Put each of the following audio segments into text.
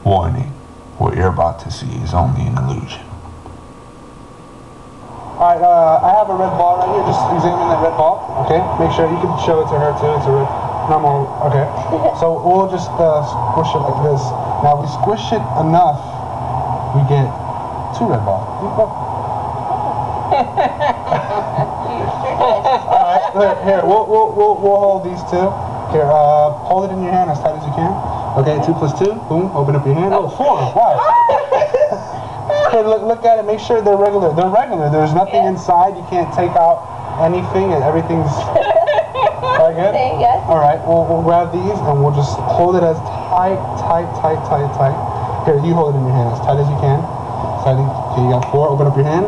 Warning, what you're about to see is only an illusion. Alright, I have a red ball right here. Just examine that red ball, okay? Make sure you can show it to her too. It's a red, normal, okay? So we'll just squish it like this. Now, if we squish it enough, we get 2 red balls. Alright, here, we'll hold these 2. Here, hold it in your hand as tight as you can. Okay, 2 plus 2, boom, open up your hand. Oh, 4, wow. Here, look at it, make sure they're regular. They're regular, there's nothing inside, you can't take out anything, and everything's all good? Yes. Alright, we'll grab these and we'll just hold it as tight. Here, you hold it in your hand as tight as you can. Okay, you got 4, open up your hand.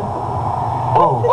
Oh.